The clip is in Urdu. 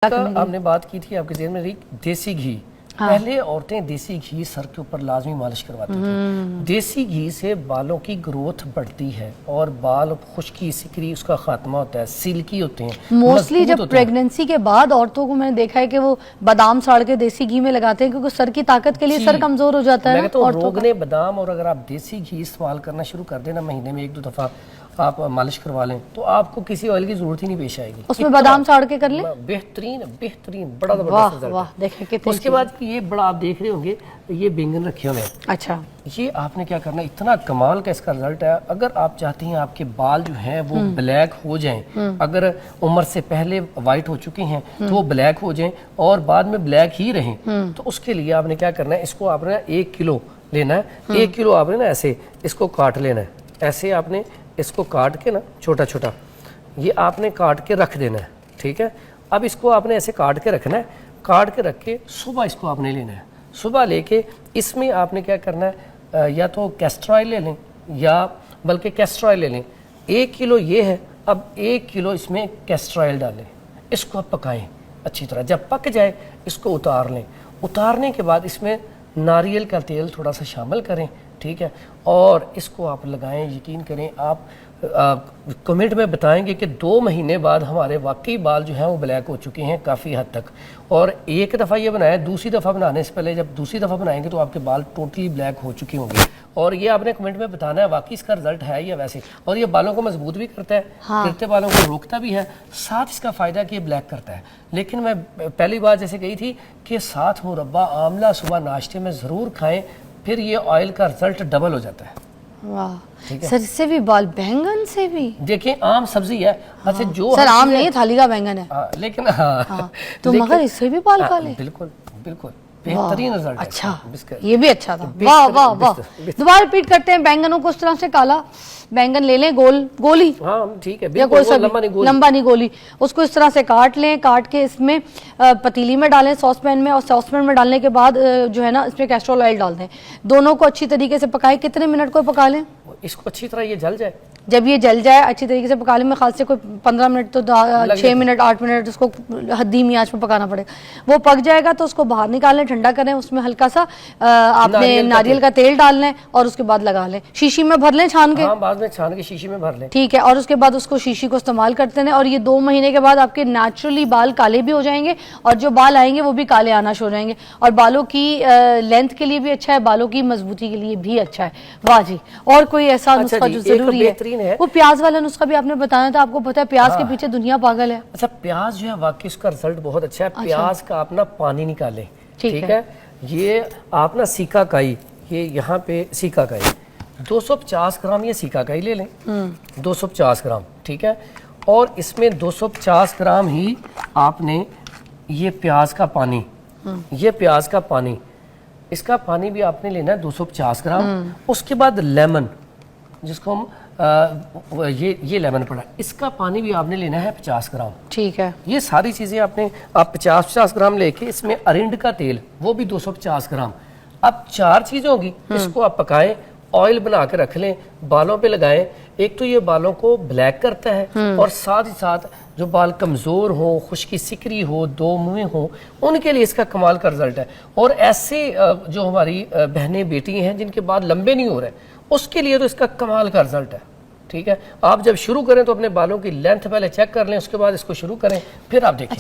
ہم نے بات کی تھی آپ کے ذہن میں دیسی گھی. پہلے عورتیں دیسی گھی سر کے اوپر لازمی مالش کرواتی تھیں. دیسی گھی سے بالوں کی گروتھ بڑھتی ہے اور بال خشکی سکری اس کا خاتمہ ہوتا ہے, سلکی ہوتے ہیں. موسٹلی جب پریگننسی کے بعد عورتوں کو میں نے دیکھا ہے کہ وہ بادام ساڑ کے دیسی گھی میں لگاتے ہیں کیونکہ سر کی طاقت کے لیے سر کمزور ہو جاتا ہے. میں تو روغن بادام, اور اگر آپ دیسی گھی استعمال کرنا شروع کر دیں نا, مہینے میں 1-2 دفعہ آپ مالش کروا لیں تو آپ کو کسی آئل کی ضرورت ہی نہیں پیش آئے گی. اس میں بادام ساڑ کے کر لیں, بہترین بڑا زبردست رزلٹ ہے. اس کے بعد یہ بڑا آپ دیکھ رہے ہوں گے یہ بینگن رکھے ہوئے ہیں. اچھا, یہ آپ نے کیا کرنا ہے, اتنا کمال کا اس کا رزلٹ ہے. اگر آپ چاہتے ہیں آپ کے بال جو ہیں وہ بلیک ہو جائیں, اگر عمر سے پہلے وائٹ ہو چکے ہیں تو وہ بلیک ہو جائیں اور بعد میں بلیک ہی رہیں, تو اس کے لیے آپ نے کیا کرنا ہے, اس کو آپ نے 1 کلو لینا ہے. 1 کلو آپ نے نا ایسے اس کو کاٹ لینا ہے. ایسے آپ نے اس کو کاٹ کے نا چھوٹا چھوٹا یہ آپ نے کاٹ کے رکھ دینا ہے. ٹھیک ہے, اب اس کو آپ نے ایسے کاٹ کے رکھنا ہے. کاٹ کے رکھ کے صبح اس کو آپ نے لینا ہے. صبح لے کے اس میں آپ نے کیا کرنا ہے, یا تو کیسٹر آئل لے لیں یا بلکہ کیسٹر آئل لے لیں. 1 کلو یہ ہے, اب 1 کلو اس میں کیسٹر آئل ڈالیں. اس کو آپ پکائیں اچھی طرح. جب پک جائے اس کو اتار لیں. اتارنے کے بعد اس میں ناریل کا تیل تھوڑا سا شامل کریں. ٹھیک ہے, اور اس کو آپ لگائیں. یقین کریں آپ کمنٹ میں بتائیں گے کہ 2 مہینے بعد ہمارے واقعی بال جو ہیں وہ بلیک ہو چکے ہیں کافی حد تک. اور ایک دفعہ یہ بنائیں, دوسری دفعہ بنانے سے پہلے جب دوسری دفعہ بنائیں گے تو آپ کے بال ٹوٹلی بلیک ہو چکے ہوں گے. اور یہ آپ نے کمنٹ میں بتانا ہے واقعی اس کا رزلٹ ہے یا ویسے. اور یہ بالوں کو مضبوط بھی کرتا ہے, گرتے بالوں کو روکتا بھی ہے, ساتھ اس کا فائدہ ہے کہ یہ بلیک کرتا ہے. لیکن میں پہلی بار جیسے کہی تھی کہ ساتھ مربع آملہ صبح ناشتے میں ضرور کھائیں, پھر یہ آئل کا رزلٹ ڈبل ہو جاتا ہے. واہ, سر اس سے بھی بال, بینگن سے بھی دیکھیں عام سبزی ہے. اچھا جو سر عام نہیں ہے, تھالی کا بینگن ہے, لیکن تو مگر اس سے بھی بال کالے. بالکل بالکل بہترین رزلٹ. اچھا, یہ بھی اچھا تھا. واہ واہ واہ. دوبارہ ریپیٹ کرتے ہیں, بینگنوں کو اس طرح سے کالا بینگن لے لیں, گولی, ہاں ٹھیک ہے, یا کوئی سا لمبا نہیں گولی, اس کو اس طرح سے کاٹ لیں. کاٹ کے اس میں پتیلی میں ڈالیں ساس پین میں, اور ساس پین میں ڈالنے کے بعد جو ہے نا اس میں کیسٹر آئل ڈال دیں. دونوں کو اچھی طریقے سے پکائیں. کتنے منٹ کو پکا لیں؟ اس کو اچھی طرح یہ جل جائے. جب یہ جل جائے اچھی طریقے سے پکا لیں. میں خاص سے کوئی 15 منٹ تو 6 منٹ 8 منٹ اس کو دھیمی آنچ میں پکانا پڑے. وہ پک جائے گا تو اس کو باہر نکالیں, ٹھنڈا کریں. اس میں ہلکا سا آپ نے ناریل کا تیل ڈال لیں اور اس کے بعد لگا لیں. شیشی میں بھر لیں چھان کے. ہاں, بعد میں چھان کے شیشی میں بھر لیں. ٹھیک ہے, اور اس کے بعد اس کو شیشی کو استعمال کرتے ہیں. اور یہ 2 مہینے کے بعد آپ کے نیچرلی بال کالے بھی ہو جائیں گے, اور جو بال آئیں گے وہ بھی کالے آنا شروع ہو جائیں گے. اور بالوں کی لینتھ کے لیے بھی اچھا ہے, بالوں کی مضبوطی کے لیے بھی اچھا ہے. واہ جی. اور کوئی ایسا نسخہ جو ضروری ہے؟ وہ پیاز والا نسخہ بھی آپ نے بتایا تھا. آپ کو پتا ہے پیاز کے پیچھے دنیا پاگل ہے. اچھا, پیاز جو ہے واقعی اس کا رزلٹ بہت اچھا ہے. پیاز کا آپ نا پانی نکالیں. ٹھیک ہے, یہ آپ نا سیکا کائی, یہ یہاں پہ سیکا کائی 250 گرام یہ سیکا کائی لے لیں. 250 گرام. ٹھیک ہے, اور اس میں 250 گرام ہی آپ نے یہ پیاز کا پانی, یہ پیاز کا پانی, اس کا پانی بھی آپ نے لینا ہے 250 گرام. اس کے بعد لیمن, جس کو ہم یہ لیمن پڑا, اس کا پانی بھی آپ نے لینا ہے 50 گرام. ٹھیک ہے, یہ ساری چیزیں آپ نے 50 گرام لے کے اس میں ارنڈ کا تیل وہ بھی 250 گرام. اب 4 چیزیں ہوگی. اس کو آپ پکائیں, آئل بنا کے رکھ لیں, بالوں پہ لگائیں. ایک تو یہ بالوں کو بلیک کرتا ہے, اور ساتھ ہی ساتھ جو بال کمزور ہوں, خشکی سکری ہو, 2 منہ ہوں, ان کے لیے اس کا کمال کا رزلٹ ہے. اور ایسے جو ہماری بہنیں بیٹی ہیں جن کے بال لمبے نہیں ہو رہے, اس کے لیے تو اس کا کمال کا رزلٹ ہے. ٹھیک ہے, آپ جب شروع کریں تو اپنے بالوں کی لینتھ پہلے چیک کر لیں, اس کے بعد اس کو شروع کریں, پھر آپ دیکھیں.